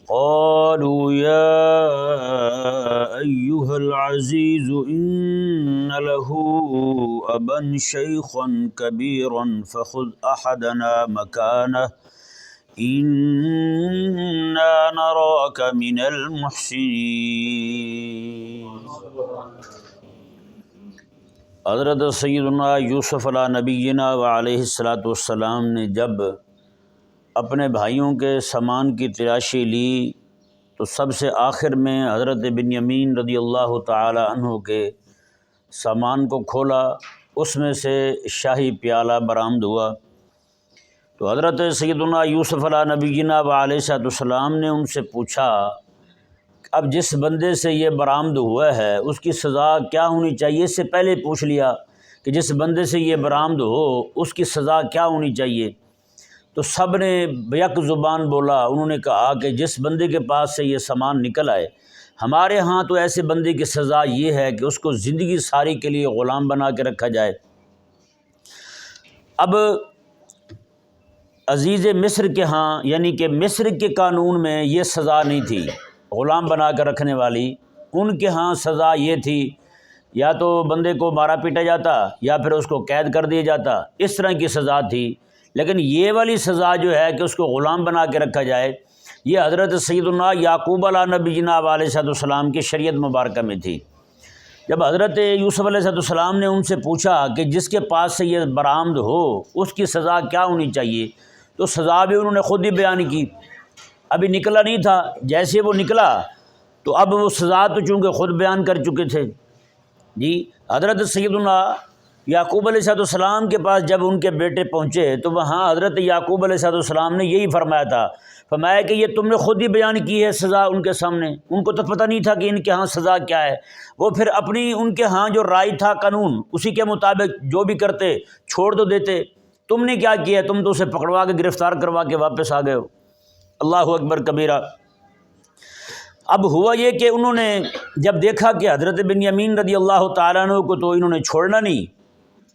قالوا يا أيها العزيز إن له أبا شيخا كبيرا فخذ أحدنا مكانه إنا نراك من المحسنين۔ حضرت سیدنا یوسف علیہ نبینا و علیہ السلام نے جب اپنے بھائیوں کے سامان کی تلاشی لی تو سب سے آخر میں حضرت بنیامین رضی اللہ تعالی عنہ کے سامان کو کھولا، اس میں سے شاہی پیالہ برآمد ہوا۔ تو حضرت سیدنا یوسف علیہ نبینا و علیہ السلام نے ان سے پوچھا، اب جس بندے سے یہ برآمد ہوا ہے اس کی سزا کیا ہونی چاہیے؟ اس سے پہلے پوچھ لیا کہ جس بندے سے یہ برآمد ہو اس کی سزا کیا ہونی چاہیے؟ تو سب نے بیک زبان بولا، انہوں نے کہا کہ جس بندے کے پاس سے یہ سامان نکل آئے، ہمارے ہاں تو ایسے بندے کی سزا یہ ہے کہ اس کو زندگی ساری کے لیے غلام بنا کے رکھا جائے۔ اب عزیز مصر کے ہاں یعنی کہ مصر کے قانون میں یہ سزا نہیں تھی غلام بنا کر رکھنے والی، ان کے ہاں سزا یہ تھی یا تو بندے کو مارا پیٹا جاتا یا پھر اس کو قید کر دیا جاتا، اس طرح کی سزا تھی۔ لیکن یہ والی سزا جو ہے کہ اس کو غلام بنا کے رکھا جائے، یہ حضرت سیدنا یعقوب علیہ نبینا علیہ السلام کی شریعت مبارکہ میں تھی۔ جب حضرت یوسف علیہ السلام نے ان سے پوچھا کہ جس کے پاس سے یہ برآمد ہو اس کی سزا کیا ہونی چاہیے، تو سزا بھی انہوں نے خود ہی بیان کی۔ ابھی نکلا نہیں تھا، جیسے وہ نکلا تو اب وہ سزا تو چونکہ خود بیان کر چکے تھے۔ جی حضرت سیدنا یعقوب علیہ السلام کے پاس جب ان کے بیٹے پہنچے تو وہاں حضرت یعقوب علیہ السلام نے یہی فرمایا تھا، فرمایا کہ یہ تم نے خود ہی بیان کی ہے سزا ان کے سامنے، ان کو تو پتہ نہیں تھا کہ ان کے ہاں سزا کیا ہے، وہ پھر اپنی ان کے ہاں جو رائے تھا قانون اسی کے مطابق جو بھی کرتے چھوڑ تو دیتے۔ تم نے کیا کیا؟ تم تو اسے پکڑوا کے گرفتار کروا کے واپس آ گئے ہو۔ اللہ اکبر کبیرہ۔ اب ہوا یہ کہ انہوں نے جب دیکھا کہ حضرت بنیامین رضی اللہ تعالیٰ عنہ کو تو انہوں نے چھوڑنا نہیں،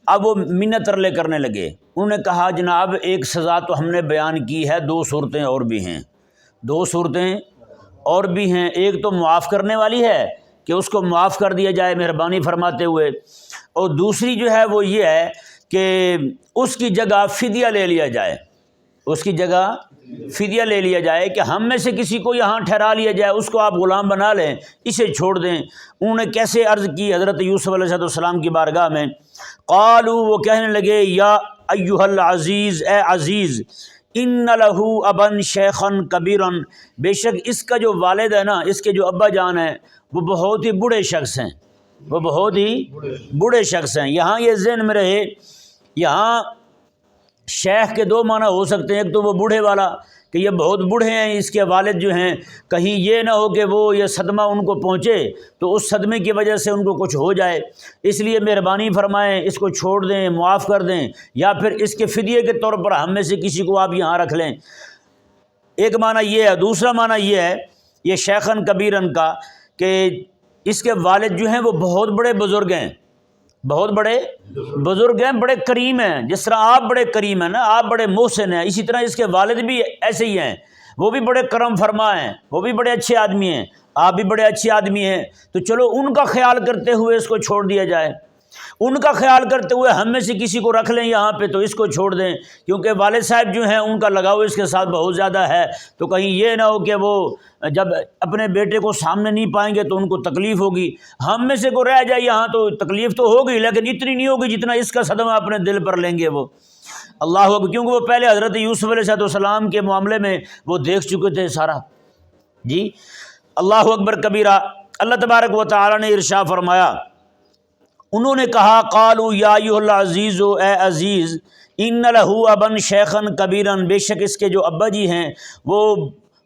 اب وہ منت ترلے کرنے لگے۔ انہوں نے کہا جناب ایک سزا تو ہم نے بیان کی ہے، دو صورتیں اور بھی ہیں، دو صورتیں اور بھی ہیں۔ ایک تو معاف کرنے والی ہے کہ اس کو معاف کر دیا جائے مہربانی فرماتے ہوئے، اور دوسری جو ہے وہ یہ ہے کہ اس کی جگہ فدیہ لے لیا جائے، اس کی جگہ فدیہ لے لیا جائے کہ ہم میں سے کسی کو یہاں ٹھہرا لیا جائے، اس کو آپ غلام بنا لیں، اسے چھوڑ دیں۔ انہوں نے کیسے عرض کی حضرت یوسف علیہ السلام کی بارگاہ میں؟ قالوا، وہ کہنے لگے، یا ایھا العزیز، اے عزیز، ان لہ ابا شیخا کبیرا، بے شک اس کا جو والد ہے نا، اس کے جو ابا جان ہیں وہ بہت ہی بوڑھے شخص ہیں، وہ بہت ہی بوڑھے شخص ہیں۔ یہاں یہ ذہن میں رہے، یہاں شیخ کے دو معنی ہو سکتے ہیں، ایک تو وہ بوڑھے والا کہ یہ بہت بوڑھے ہیں، اس کے والد جو ہیں، کہیں یہ نہ ہو کہ وہ یہ صدمہ ان کو پہنچے تو اس صدمے کی وجہ سے ان کو کچھ ہو جائے، اس لیے مہربانی فرمائیں اس کو چھوڑ دیں، معاف کر دیں، یا پھر اس کے فدیے کے طور پر ہم میں سے کسی کو آپ یہاں رکھ لیں۔ ایک معنی یہ ہے۔ دوسرا معنی یہ ہے یہ شیخن کبیرن کا کہ اس کے والد جو ہیں وہ بہت بڑے بزرگ ہیں، بہت بڑے بزرگ ہیں، بڑے کریم ہیں، جس طرح آپ بڑے کریم ہیں نا، آپ بڑے محسن ہیں، اسی طرح اس کے والد بھی ایسے ہی ہیں، وہ بھی بڑے کرم فرما ہیں، وہ بھی بڑے اچھے آدمی ہیں، آپ بھی بڑے اچھے آدمی ہیں، تو چلو ان کا خیال کرتے ہوئے اس کو چھوڑ دیا جائے، ان کا خیال کرتے ہوئے ہم میں سے کسی کو رکھ لیں یہاں پہ تو اس کو چھوڑ دیں، کیونکہ والد صاحب جو ہیں ان کا لگاؤ اس کے ساتھ بہت زیادہ ہے، تو کہیں یہ نہ ہو کہ وہ جب اپنے بیٹے کو سامنے نہیں پائیں گے تو ان کو تکلیف ہوگی، ہم میں سے کو رہ جائے یہاں تو تکلیف تو ہوگی لیکن اتنی نہیں ہوگی جتنا اس کا صدمہ اپنے دل پر لیں گے وہ۔ اللہ اکبر، کیونکہ وہ پہلے حضرت یوسف علیہ السلام کے معاملے میں وہ دیکھ چکے تھے سارا۔ جی اللہ اکبر کبیرہ۔ اللہ تبارک و تعالی نے ارشاد فرمایا، انہوں نے کہا قالوا یا ایھا العزیز، اے عزیز، ان لہ ابا شیخا کبیرا، بے شک اس کے جو ابا جی ہیں وہ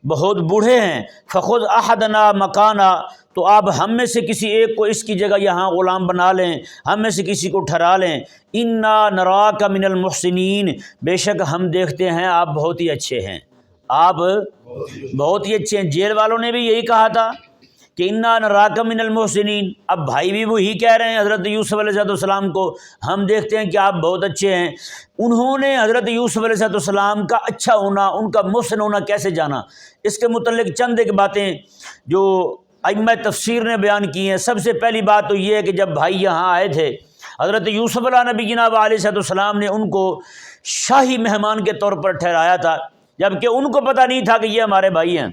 بہت بوڑھے ہیں، فخذ احدنا مکانا، تو آپ ہم میں سے کسی ایک کو اس کی جگہ یہاں غلام بنا لیں، ہم میں سے کسی کو ٹھہرا لیں، انا نراک من المحسنین، بے شک ہم دیکھتے ہیں آپ بہت ہی اچھے ہیں، آپ بہت ہی اچھے ہیں۔ جیل والوں نے بھی یہی کہا تھا کہ انا نراک من المحسنین، اب بھائی بھی وہی کہہ رہے ہیں حضرت یوسف علیہ السلام کو، ہم دیکھتے ہیں کہ آپ بہت اچھے ہیں۔ انہوں نے حضرت یوسف علیہ السلام کا اچھا ہونا، ان کا محسن ہونا کیسے جانا؟ اس کے متعلق چند ایک باتیں جو ائمہ تفسیر نے بیان کی ہیں۔ سب سے پہلی بات تو یہ ہے کہ جب بھائی یہاں آئے تھے، حضرت یوسف علیہ نبی جناب علیہ السلام نے ان کو شاہی مہمان کے طور پر ٹھہرایا تھا، جبکہ ان کو پتہ نہیں تھا کہ یہ ہمارے بھائی ہیں،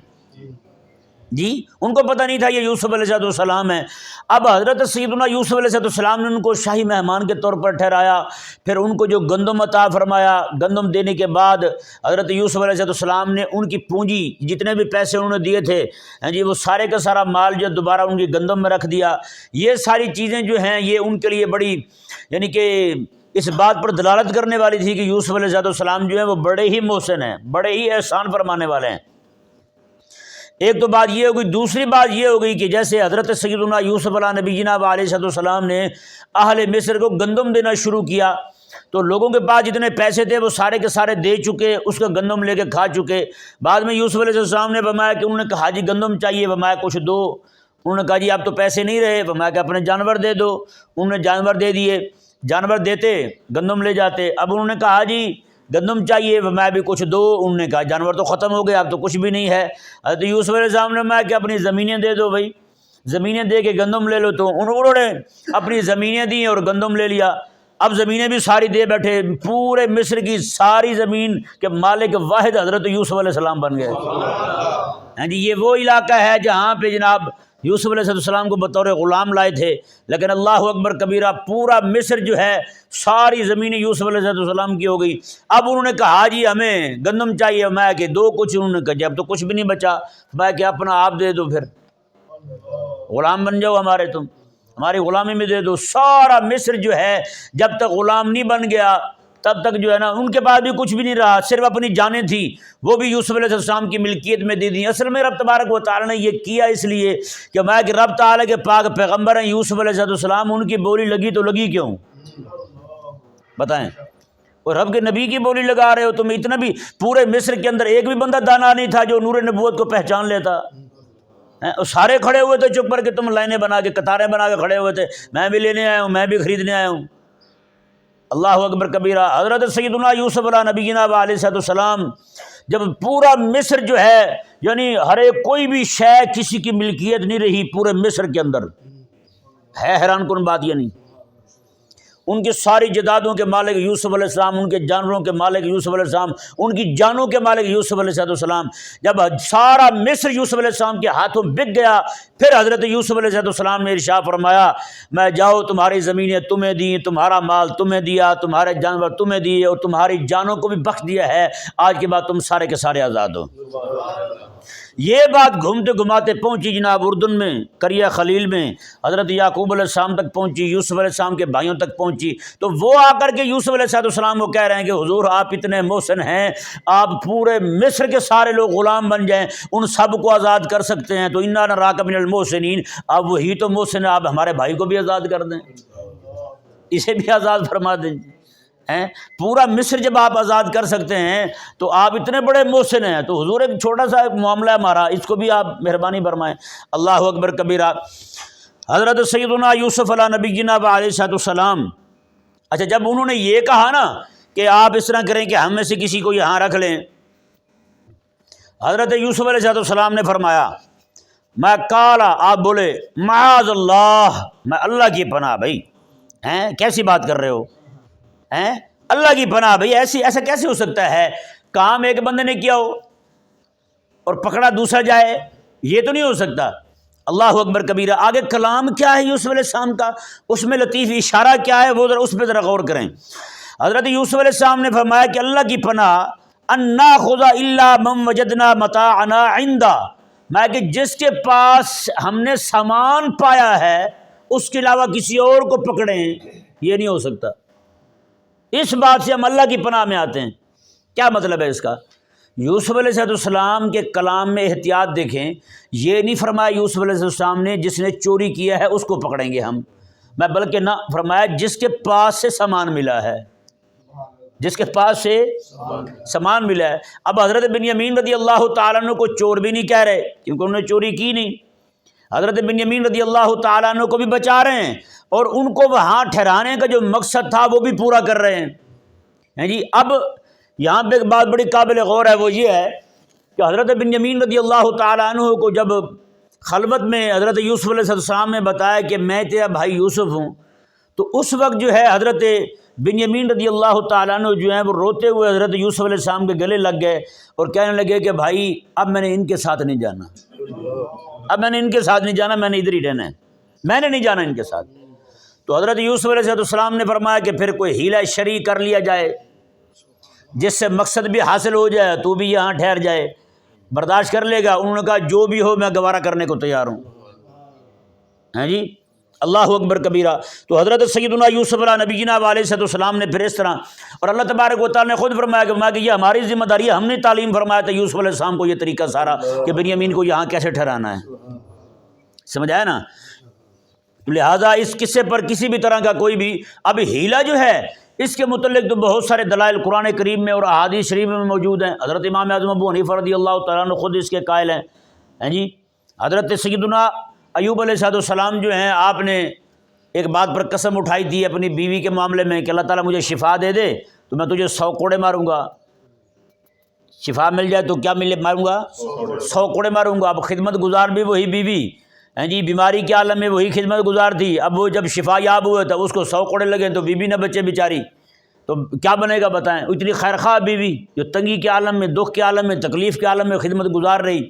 جی ان کو پتہ نہیں تھا یہ یوسف علیہ السلام ہیں۔ اب حضرت سیدنا یوسف علیہ السلام نے ان کو شاہی مہمان کے طور پر ٹھہرایا، پھر ان کو جو گندم عطا فرمایا، گندم دینے کے بعد حضرت یوسف علیہ السلام نے ان کی پونجی جتنے بھی پیسے انہوں نے دیے تھے، جی وہ سارے کا سارا مال جو دوبارہ ان کی گندم میں رکھ دیا۔ یہ ساری چیزیں جو ہیں یہ ان کے لیے بڑی یعنی کہ اس بات پر دلالت کرنے والی تھی کہ یوسف علیہ السلام جو ہیں وہ بڑے ہی محسن ہیں، بڑے ہی احسان فرمانے والے ہیں۔ ایک تو بات یہ ہو گئی۔ دوسری بات یہ ہو گئی کہ جیسے حضرت سیدنا یوسف علیہ نبی جناب علیہ السلام نے اہل مصر کو گندم دینا شروع کیا تو لوگوں کے پاس جتنے پیسے تھے وہ سارے کے سارے دے چکے، اس کا گندم لے کے کھا چکے۔ بعد میں یوسف علیہ السلام نے فرمایا کہ انہوں نے کہا جی گندم چاہیے، فرمایا کچھ دو۔ انہوں نے کہا جی اب تو پیسے نہیں رہے، فرمایا کہ اپنے جانور دے دو۔ انہوں نے جانور دے دیے، جانور دیتے گندم لے جاتے۔ اب انہوں نے کہا جی گندم چاہیے، فرمایا بھی کچھ دو۔ انہوں نے کہا جانور تو ختم ہو گئے، اب تو کچھ بھی نہیں ہے۔ حضرت یوسف علیہ السلام نے فرمایا کہ اپنی زمینیں دے دو، بھائی زمینیں دے کے گندم لے لو۔ تو انہوں نے اپنی زمینیں دی اور گندم لے لیا۔ اب زمینیں بھی ساری دے بیٹھے، پورے مصر کی ساری زمین کے مالک واحد حضرت یوسف علیہ السلام بن گئے۔ ہاں جی، یہ وہ علاقہ ہے جہاں پہ جناب یوسف علیہ السلام کو بطور غلام لائے تھے، لیکن اللہ اکبر کبیرہ پورا مصر جو ہے ساری زمینیں یوسف علیہ السلام کی ہو گئی۔ اب انہوں نے کہا جی ہمیں گندم چاہیے، میں کہ دو کچھ۔ انہوں نے کہا جی اب تو کچھ بھی نہیں بچا، میں کہ اپنا آپ دے دو، پھر غلام بن جاؤ ہمارے، تم ہماری غلامی میں دے دو۔ سارا مصر جو ہے جب تک غلام نہیں بن گیا تب تک جو ہے نا ان کے پاس بھی کچھ بھی نہیں رہا، صرف اپنی جانیں تھیں وہ بھی یوسف علیہ السلام کی ملکیت میں دے دیں۔ اصل میں رب تبارک و تعالی نے یہ کیا اس لیے کہ میں کہ رب تعالی کے پاک پیغمبر ہیں یوسف علیہ السلام، ان کی بولی لگی تو لگی کیوں؟ بتائیں، اور رب کے نبی کی بولی لگا رہے ہو تم؟ اتنا بھی پورے مصر کے اندر ایک بھی بندہ دانا نہیں تھا جو نور نبوت کو پہچان لیتا، سارے کھڑے ہوئے تھے چپ کر کے، تم لائنیں بنا کے قطاریں بنا کے کھڑے ہوئے تھے، میں بھی لینے آیا ہوں، میں بھی خریدنے آیا ہوں۔ اللہ اکبر کبیرہ۔ حضرت سیدنا یوسف علیہ نبی جناب علیہ السلام جب پورا مصر جو ہے یعنی ہر ایک کوئی بھی شے کسی کی ملکیت نہیں رہی پورے مصر کے اندر، ہے حیران کن بات یہ نہیں؟ ان کی ساری جائیدادوں کے مالک یوسف علیہ السلام، ان کے جانوروں کے مالک یوسف علیہ السلام، ان کی جانوں کے مالک یوسف علیہ السلام۔ جب سارا مصر یوسف علیہ السلام کے ہاتھوں بک گیا، پھر حضرت یوسف علیہ السلام نے ارشاد فرمایا میں جاؤ تمہاری زمینیں تمہیں دی، تمہارا مال تمہیں دیا، تمہارے جانور تمہیں دیے، اور تمہاری جانوں کو بھی بخش دیا ہے، آج کے بعد تم سارے کے سارے آزاد ہو۔ یہ بات گھومتے گھماتے پہنچی جناب اردن میں، قریہ خلیل میں، حضرت یعقوب علیہ السلام تک پہنچی، یوسف علیہ السلام کے بھائیوں تک پہنچی۔ تو وہ آ کر کے یوسف علیہ السلام کو کہہ رہے ہیں کہ حضور آپ اتنے محسن ہیں، آپ پورے مصر کے سارے لوگ غلام بن جائیں، ان سب کو آزاد کر سکتے ہیں، تو انا نراک من المحسنین، آپ وہی تو محسن ہیں، آپ ہمارے بھائی کو بھی آزاد کر دیں، اسے بھی آزاد فرما دیں۔ پورا مصر جب آپ آزاد کر سکتے ہیں تو آپ اتنے بڑے محسن ہیں، تو حضور ایک چھوٹا سا معاملہ ہے ہمارا، اس کو بھی آپ مہربانی فرمائیں۔ اللہ اکبر کبیرہ۔ حضرت سیدنا یوسف علیہ نبی جناب علیہ السلام، اچھا جب انہوں نے یہ کہا نا کہ آپ اس طرح کریں کہ ہم میں سے کسی کو یہاں رکھ لیں، حضرت یوسف علیہ السلام نے فرمایا میں کالا، آپ بولے معاذ اللہ، میں اللہ کی پناہ۔ بھائی کیسی بات کر رہے ہو؟ اللہ کی پناہ بھائی، ایسا کیسے ہو سکتا ہے؟ کام ایک بندے نے کیا ہو اور پکڑا دوسرا جائے، یہ تو نہیں ہو سکتا۔ اللہ اکبر کبیرہ۔ آگے کلام کیا ہے یوسف علیہ السلام کا، اس میں لطیف اشارہ کیا ہے، وہ ذرا اس پہ ذرا غور کریں۔ حضرت یوسف علیہ السلام نے فرمایا کہ اللہ کی پناہ ان ناخذ الا من وجدنا متاعنا عنده، میں کہ جس کے پاس ہم نے سامان پایا ہے اس کے علاوہ کسی اور کو پکڑیں، یہ نہیں ہو سکتا۔ اس بات سے ہم اللہ کی پناہ میں آتے ہیں۔ کیا مطلب ہے اس کا؟ یوسف علیہ السلام کے کلام میں احتیاط دیکھیں، یہ نہیں فرمایا یوسف علیہ السلام نے جس نے چوری کیا ہے اس کو پکڑیں گے ہم، میں بلکہ نہ فرمایا جس کے پاس سے سامان ملا ہے، جس کے پاس سے سامان ملا ہے۔ اب حضرت بنیامین رضی اللہ تعالیٰ عنہ کو چور بھی نہیں کہہ رہے کیونکہ انہوں نے چوری کی نہیں، حضرت بنیامین رضی اللہ تعالیٰ عنہ کو بھی بچا رہے ہیں اور ان کو وہاں ٹھہرانے کا جو مقصد تھا وہ بھی پورا کر رہے ہیں جی۔ اب یہاں پہ ایک بات بڑی قابل غور ہے، وہ یہ ہے کہ حضرت بنیامین رضی اللہ تعالیٰ عنہ کو جب خلوت میں حضرت یوسف علیہ السلام نے بتایا کہ میں تیرا بھائی یوسف ہوں، تو اس وقت جو ہے حضرت بنیامین رضی اللہ تعالیٰ عنہ جو ہیں وہ روتے ہوئے حضرت یوسف علیہ السلام کے گلے لگ گئے اور کہنے لگے کہ بھائی اب میں نے ان کے ساتھ نہیں جانا، اب میں نے ان کے ساتھ نہیں جانا، میں نے ادھر ہی رہنا ہے، میں نے نہیں جانا ان کے ساتھ۔ تو حضرت یوسف علیہ السلام نے فرمایا کہ پھر کوئی حیلہ شرعی کر لیا جائے جس سے مقصد بھی حاصل ہو جائے، تو بھی یہاں ٹھہر جائے، برداشت کر لے گا؟ انہوں نے کہا جو بھی ہو میں گوارہ کرنے کو تیار ہوں، ہیں جی۔ اللہ اکبر کبیرہ۔ تو حضرت سیدنا یوسف علیہ نبینا علیہ السلام نے پھر اس طرح، اور اللہ تبارک و تعالیٰ نے خود فرمایا کہ یہ ہماری ذمہ داری ہے، ہم نے تعلیم فرمایا تھا یوسف علیہ السلام کو یہ طریقہ سارا کہ بنیامین کو یہاں کیسے ٹھہرانا ہے، سمجھ آیا نا؟ لہٰذا اس قصے پر کسی بھی طرح کا کوئی بھی اب حیلہ جو ہے اس کے متعلق تو بہت سارے دلائل قرآن کریم میں اور احادیث شریف میں موجود ہیں۔ حضرت امام اعظم ابو حنیفہ رضی اللہ تعالیٰ عنہ خود اس کے قائل ہیں جی۔ حضرت سیدنا ایوب علیہ السلام جو ہیں، آپ نے ایک بات پر قسم اٹھائی تھی اپنی بیوی کے معاملے میں کہ اللہ تعالیٰ مجھے شفا دے دے تو میں تجھے 100 کوڑے ماروں گا، شفا مل جائے تو کیا ماروں گا؟ 100 کوڑے ماروں گا۔ اب خدمت گزار بھی وہی بیوی ہیں جی، بیماری کے عالم میں وہی خدمت گزار تھی، اب وہ جب شفا یاب ہوئے تو اس کو 100 کوڑے لگے تو بیوی نہ بچے بیچاری، تو کیا بنے گا بتائیں؟ اتنی خیرخواہ بیوی جو تنگی کے عالم میں، دکھ کے عالم میں، تکلیف کے عالم میں خدمت گزار رہی۔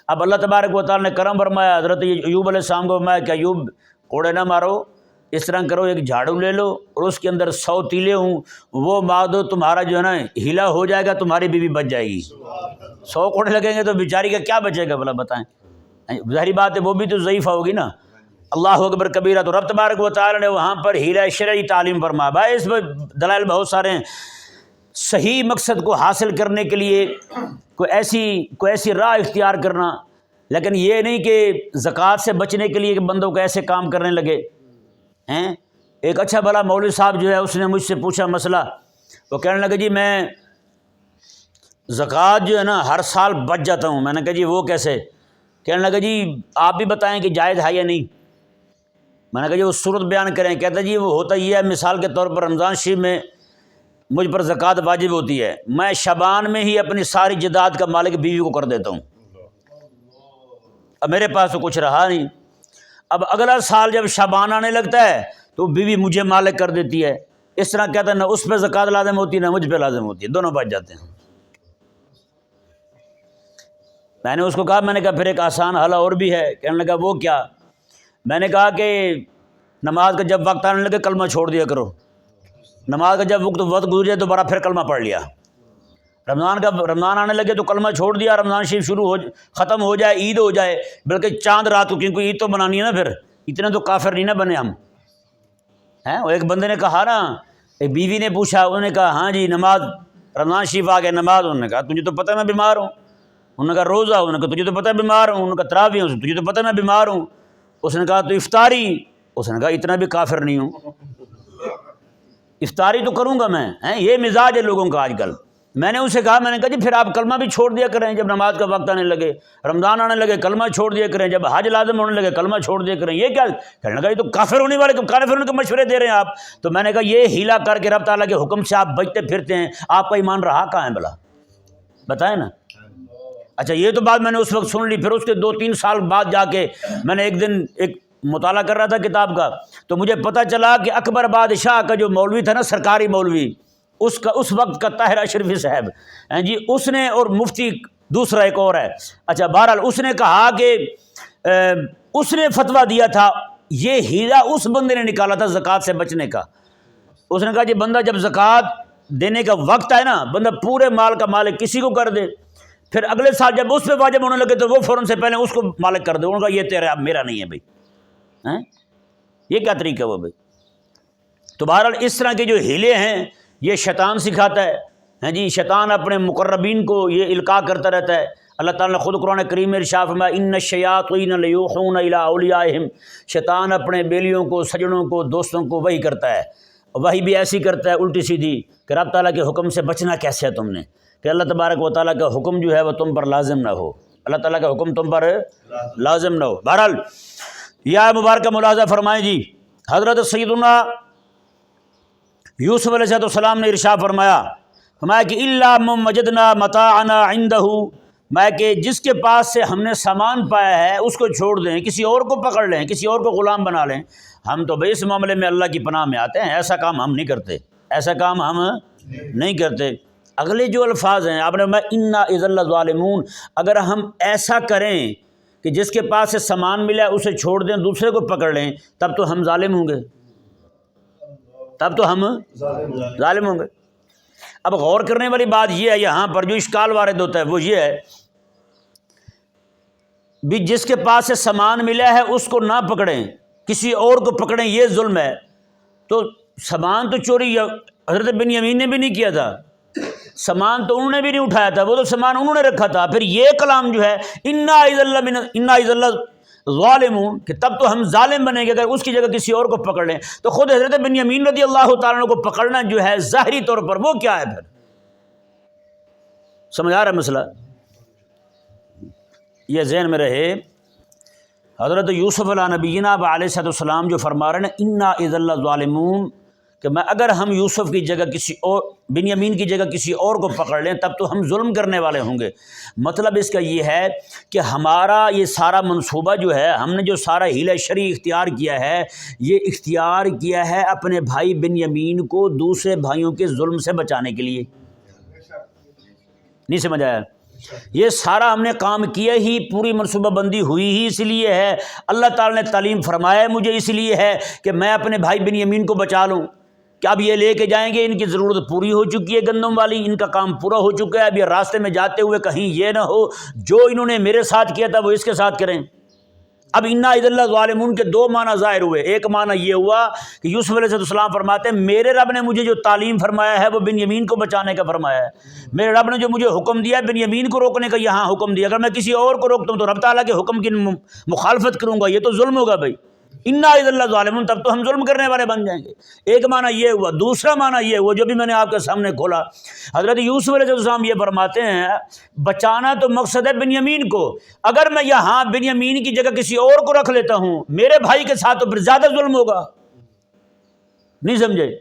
اب اللہ تبارک و تعالیٰ نے کرم فرمایا، حضرت ایوب علیہ السلام کو فرمایا کہ ایوب کوڑے نہ مارو، اس طرح کرو ایک جھاڑو لے لو اور اس کے اندر 100 تیلے ہوں وہ مار دو، تمہارا جو ہے نا ہیلا ہو جائے گا، تمہاری بیوی بچ جائے گی۔ 100 کوڑے لگیں گے تو بیچاری کا کیا بچے گا بھلا بتائیں؟ ظاہری بات ہے وہ بھی تو ضعیفہ ہوگی نا۔ اللہ اکبر کبیرہ۔ تو رب تبارک و تعالیٰ نے وہاں پر حیلہ شرعی تعلیم فرمایا۔ بھائی اس میں دلائل بہت سارے ہیں۔ صحیح مقصد کو حاصل کرنے کے لیے کوئی ایسی راہ اختیار کرنا، لیکن یہ نہیں کہ زکوٰۃ سے بچنے کے لیے کہ بندوں کو ایسے کام کرنے لگے ہیں۔ ایک اچھا بھلا مولوی صاحب جو ہے اس نے مجھ سے پوچھا مسئلہ، وہ کہنے لگا جی میں زکوٰۃ جو ہے نا ہر سال بچ جاتا ہوں۔ میں نے کہا جی وہ کیسے؟ کہنے لگا جی آپ بھی بتائیں کہ جائز ہے یا نہیں۔ میں نے کہا جی وہ صورت بیان کریں۔ کہتا جی وہ ہوتا یہ ہے، مثال کے طور پر رمضان شریف میں مجھ پر زکوٰۃ واجب ہوتی ہے، میں شعبان میں ہی اپنی ساری جائیداد کا مالک بیوی کو کر دیتا ہوں، اب میرے پاس تو کچھ رہا نہیں۔ اب اگلا سال جب شعبان آنے لگتا ہے تو بیوی مجھے مالک کر دیتی ہے۔ اس طرح کہتا ہے نہ اس پہ زکوٰۃ لازم ہوتی ہے نہ مجھ پہ لازم ہوتی ہے، دونوں بچ جاتے ہیں۔ میں نے اس کو کہا، میں نے کہا پھر ایک آسان حل اور بھی ہے۔ کہنے لگا وہ کیا؟ میں نے کہا کہ نماز کا جب وقت آنے لگے کلمہ چھوڑ دیا کرو، نماز کا جب وقت گزر جائے دوبارہ پھر کلمہ پڑھ لیا۔ رمضان آنے لگے تو کلمہ چھوڑ دیا، رمضان شریف ختم ہو جائے، عید ہو جائے، بلکہ چاند رات کو، کیونکہ عید تو منانی ہے نا، پھر اتنے تو کافر نہیں نہ بنے ہم ہیں۔ ایک بندے نے کہا نا، ایک بیوی نے پوچھا، انہوں نے کہا ہاں جی نماز، رمضان شریف آ گیا نماز، انہوں نے کہا تجھے تو پتہ میں بیمار ہوں، انہوں نے کہا روزہ، انہوں نے کہا تجھے تو پتہ بیمار ہوں، انہوں نے کہا تراویح، تجھے تو پتہ میں بیمار ہوں، اس نے کہا تو افطاری، اس نے کہا اتنا بھی کافر نہیں ہوں، افطاری تو کروں گا میں۔ یہ مزاج ہے لوگوں کا آج کل۔ میں نے اسے کہا، میں نے کہا جی پھر آپ کلمہ بھی چھوڑ دیا کریں، جب نماز کا وقت آنے لگے، رمضان آنے لگے کلمہ چھوڑ دیا کریں، جب حج لازم ہونے لگے کلمہ چھوڑ دیا کریں، یہ کیا؟ کہنے لگا یہ تو کافر ہونے والے، تو کافر ہونے کے مشورے دے رہے ہیں آپ۔ تو میں نے کہا یہ ہیلا کر کے رب تعالیٰ کے حکم سے آپ بچتے پھرتے ہیں، آپ کا ایمان رہا کہاں ہے بھلا بتائیں نا؟ اچھا یہ تو بات میں نے اس وقت سن لی، پھر اس کے 2-3 سال بعد جا کے میں نے ایک دن ایک مطالعہ کر رہا تھا کتاب کا، تو مجھے پتہ چلا کہ اکبر بادشاہ کا جو مولوی تھا نا، سرکاری مولوی، اس وقت کا طاہر اشرفی صاحب ہیں جی، اس نے، اور مفتی دوسرا ایک اور ہے، اچھا بہرحال اس نے کہا کہ اس نے فتویٰ دیا تھا، یہ ہیلا اس بندے نے نکالا تھا زکوٰۃ سے بچنے کا۔ اس نے کہا جی بندہ جب زکوٰۃ دینے کا وقت ہے نا، بندہ پورے مال کا مالک کسی کو کر دے، پھر اگلے سال جب اس پہ واجب ہونے لگے تو وہ فوراً سے پہلے اس کو مالک کر دے، انہوں نے کہا یہ تیرا میرا نہیں ہے بھائی، یہ کیا طریقہ ہے وہ بھائی؟ تو بہرحال اس طرح کے جو ہیلے ہیں یہ شیطان سکھاتا ہے جی، شیطان اپنے مقربین کو یہ القاء کرتا رہتا ہے۔ اللہ تعالیٰ نے خود قرآن کریم میں ارشاد فرمایا ان الشیاطین لیوحون الی اولیاءہم، شیطان اپنے بیلیوں کو، سجنوں کو، دوستوں کو وحی کرتا ہے، وحی بھی ایسی کرتا ہے الٹی سیدھی کہ رب تعالیٰ کے حکم سے بچنا کیسے ہے تم نے، کہ اللہ تبارک و تعالیٰ کا حکم جو ہے وہ تم پر لازم نہ ہو، اللہ تعالیٰ کا حکم تم پر لازم نہ ہو۔ بہرحال یا مبارکہ ملاحظہ فرمائیں جی، حضرت سیدنا یوسف علیہ السلام نے ارشاد فرمایا کہ الا من وجدنا متاعنا عنده، میں کہ جس کے پاس سے ہم نے سامان پایا ہے اس کو چھوڑ دیں، کسی اور کو پکڑ لیں، کسی اور کو غلام بنا لیں۔ ہم تو بھائی اس معاملے میں اللہ کی پناہ میں آتے ہیں، ایسا کام ہم نہیں کرتے، ایسا کام ہم نہیں کرتے۔ اگلے جو الفاظ ہیں آپ نے میں انا اذا لظالمون، اگر ہم ایسا کریں کہ جس کے پاس سے سامان ملا اسے چھوڑ دیں، دوسرے کو پکڑ لیں، تب تو ہم ظالم ہوں گے، تب تو ہم ظالم ہوں گے۔ اب غور کرنے والی بات یہ ہے، یہاں پر جو اشکال وارد ہوتا ہے وہ یہ ہے بھی جس کے پاس سے سامان ملا ہے اس کو نہ پکڑیں، کسی اور کو پکڑیں، یہ ظلم ہے۔ تو سامان تو چوری حضرت بنیامین نے بھی نہیں کیا تھا، سامان تو انہوں نے بھی نہیں اٹھایا تھا، وہ تو سامان انہوں نے رکھا تھا۔ پھر یہ کلام جو ہے انا اذا لظالمون، کہ تب تو ہم ظالم بنیں گے اگر اس کی جگہ کسی اور کو پکڑ لیں۔ تو خود حضرت بنیامین رضی اللہ تعالیٰ عنہ کو پکڑنا جو ہے ظاہری طور پر وہ کیا ہے؟ پھر سمجھ آ رہا ہے مسئلہ؟ یہ ذہن میں رہے، حضرت یوسف علیہ نبینا علیہ السلام جو فرما رہے ہیں انا اذا لظالمون، کہ میں اگر ہم یوسف کی جگہ کسی اور، بنیامین کی جگہ کسی اور کو پکڑ لیں تب تو ہم ظلم کرنے والے ہوں گے۔ مطلب اس کا یہ ہے کہ ہمارا یہ سارا منصوبہ جو ہے، ہم نے جو سارا حیلہ شرعی اختیار کیا ہے، یہ اختیار کیا ہے اپنے بھائی بنیامین کو دوسرے بھائیوں کے ظلم سے بچانے کے لیے۔ نہیں سمجھ آیا؟ یہ سارا ہم نے کام کیا ہی، پوری منصوبہ بندی ہوئی ہی اس لیے ہے، اللہ تعالیٰ نے تعلیم فرمایا مجھے اس لیے ہے کہ میں اپنے بھائی بنیامین کو بچا لوں، کہ اب یہ لے کے جائیں گے، ان کی ضرورت پوری ہو چکی ہے گندم والی، ان کا کام پورا ہو چکا ہے، اب یہ راستے میں جاتے ہوئے کہیں یہ نہ ہو جو انہوں نے میرے ساتھ کیا تھا وہ اس کے ساتھ کریں۔ اب انا اذا لظالمون کے دو معنی ظاہر ہوئے۔ ایک معنی یہ ہوا کہ یوسف علیہ السلام فرماتے ہیں میرے رب نے مجھے جو تعلیم فرمایا ہے وہ بنیامین کو بچانے کا فرمایا ہے، میرے رب نے جو مجھے حکم دیا ہے بنیامین کو روکنے کا یہاں حکم دیا، اگر میں کسی اور کو روکتا ہوں تو رب تعالیٰ کے حکم کی مخالفت کروں گا، یہ تو ظلم ہوگا بھائی، انا اذا لظالمون، تب تو ہم ظلم کرنے والے بن جائیں گے۔ ایک معنی یہ ہوا۔ دوسرا معنی یہ ہوا جو بھی میں نے آپ کے سامنے کھولا، حضرت یوسف علیہ السلام یہ فرماتے ہیں بچانا تو مقصد ہے بنیامین کو، اگر میں یہاں بنیامین کی جگہ کسی اور کو رکھ لیتا ہوں میرے بھائی کے ساتھ تو پھر زیادہ ظلم ہوگا۔ نہیں سمجھے؟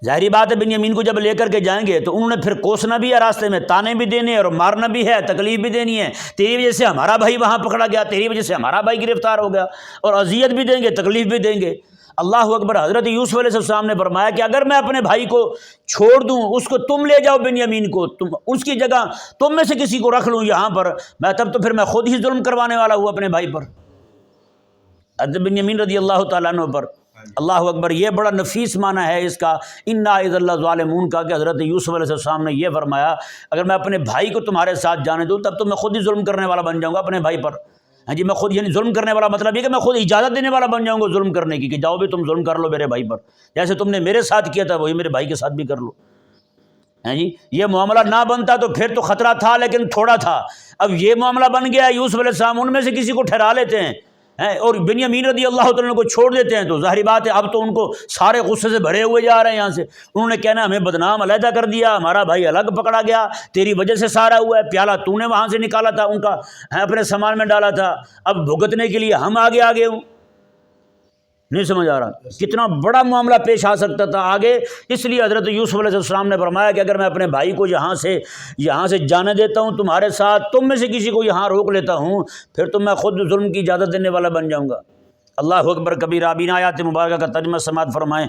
ظاہری بات ہے بنیامین کو جب لے کر کے جائیں گے تو انہوں نے پھر کوسنا بھی ہے، راستے میں تانے بھی دینے اور مارنا بھی ہے، تکلیف بھی دینی ہے، تیری وجہ سے ہمارا بھائی وہاں پکڑا گیا، تیری وجہ سے ہمارا بھائی گرفتار ہو گیا، اور اذیت بھی دیں گے، تکلیف بھی دیں گے۔ اللہ اکبر۔ حضرت یوسف علیہ السلام نے فرمایا کہ اگر میں اپنے بھائی کو چھوڑ دوں، اس کو تم لے جاؤ بنیامین کو، تم اس کی جگہ تم میں سے کسی کو رکھ لوں یہاں پر، میں تب تو پھر میں خود ہی ظلم کروانے والا ہوں اپنے بھائی پر، حضرت بنیامین رضی اللہ تعالیٰ عنہ پر۔ اللہ اکبر۔ یہ بڑا نفیس معنی ہے اس کا انا اذا لظالمون کا، کہ حضرت یوسف علیہ السلام نے یہ فرمایا اگر میں اپنے بھائی کو تمہارے ساتھ جانے دوں تب تو میں خود ہی ظلم کرنے والا بن جاؤں گا اپنے بھائی پر۔ ہاں جی، میں خود، یعنی ظلم کرنے والا مطلب یہ کہ میں خود اجازت دینے والا بن جاؤں گا ظلم کرنے کی، کہ جاؤ بھی تم ظلم کر لو میرے بھائی پر، جیسے تم نے میرے ساتھ کیا تھا وہی میرے بھائی کے ساتھ بھی کر لو۔ ہیں جی، یہ معاملہ نہ بنتا تو پھر تو خطرہ تھا لیکن تھوڑا تھا، اب یہ معاملہ بن گیا، یوسف علیہ السلام ان میں سے کسی کو ٹھہرا لیتے ہیں اور بنیامین رضی اللہ تعالیٰ کو چھوڑ دیتے ہیں، تو ظاہری بات ہے اب تو ان کو سارے غصے سے بھرے ہوئے جا رہے ہیں یہاں سے، انہوں نے کہنا ہمیں بدنام علیحدہ کر دیا، ہمارا بھائی الگ پکڑا گیا، تیری وجہ سے سارا ہوا ہے، پیالہ تو نے وہاں سے نکالا تھا ان کا، اپنے سامان میں ڈالا تھا، اب بھگتنے کے لیے ہم آگے آگے ہوں۔ نہیں سمجھ آ رہا کتنا بڑا معاملہ پیش آ سکتا تھا آگے۔ اس لیے حضرت یوسف علیہ السلام نے فرمایا کہ اگر میں اپنے بھائی کو یہاں سے جانے دیتا ہوں تمہارے ساتھ، تم میں سے کسی کو یہاں روک لیتا ہوں، پھر تو میں خود ظلم کی اجازت دینے والا بن جاؤں گا۔ اللہ اکبر کبیرہ۔ ابین آیات مبارکہ کا ترجمہ سماعت فرمائیں۔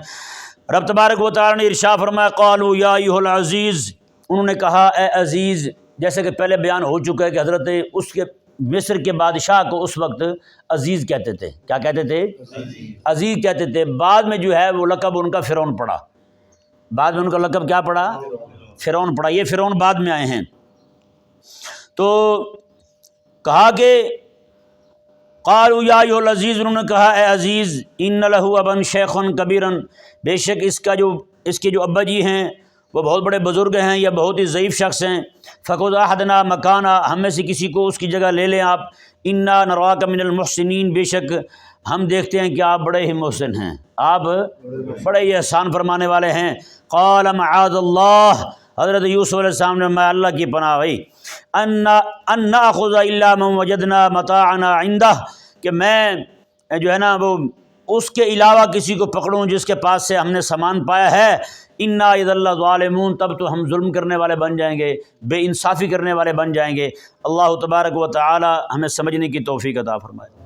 رب تبارک و تعالیٰ نے ارشاد فرمایا قالوا یا ایھا العزیز، انہوں نے کہا اے عزیز، جیسے کہ پہلے بیان ہو چکا ہے کہ حضرت اس کے مصر کے بادشاہ کو اس وقت عزیز کہتے تھے۔ کیا کہتے تھے؟ عزیز کہتے تھے۔ بعد میں جو ہے وہ لقب ان کا فرعون پڑا، بعد میں ان کا لقب کیا پڑا؟ فرعون پڑا۔ یہ فرعون بعد میں آئے ہیں۔ تو کہا کہ قالوا یا ایھا العزیز، انہوں نے کہا اے عزیز، ان لہ ابا شیخا کبیرا، بے شک اس کے جو ابا جی ہیں وہ بہت بڑے بزرگ ہیں یا بہت ہی ضعیف شخص ہیں، فخذ احدنا مکانا، ہم میں سے کسی کو اس کی جگہ لے لیں آپ، انا نراک من المحسنین، بے شک ہم دیکھتے ہیں کہ آپ بڑے ہی محسن ہیں، آپ بڑے ہی احسان فرمانے والے ہیں۔ قال معاذ اللہ، حضرت یوسف علیہ السلام نے میں اللہ کی پناہ بھائی ان ناخذ الا من وجدنا متاعنا عنده، کہ میں جو ہے نا وہ اس کے علاوہ کسی کو پکڑوں جس کے پاس سے ہم نے سامان پایا ہے، انا اذا لظالمون، تب تو ہم ظلم کرنے والے بن جائیں گے، بے انصافی کرنے والے بن جائیں گے۔ اللہ تبارک و تعالی ہمیں سمجھنے کی توفیق عطا فرمائے۔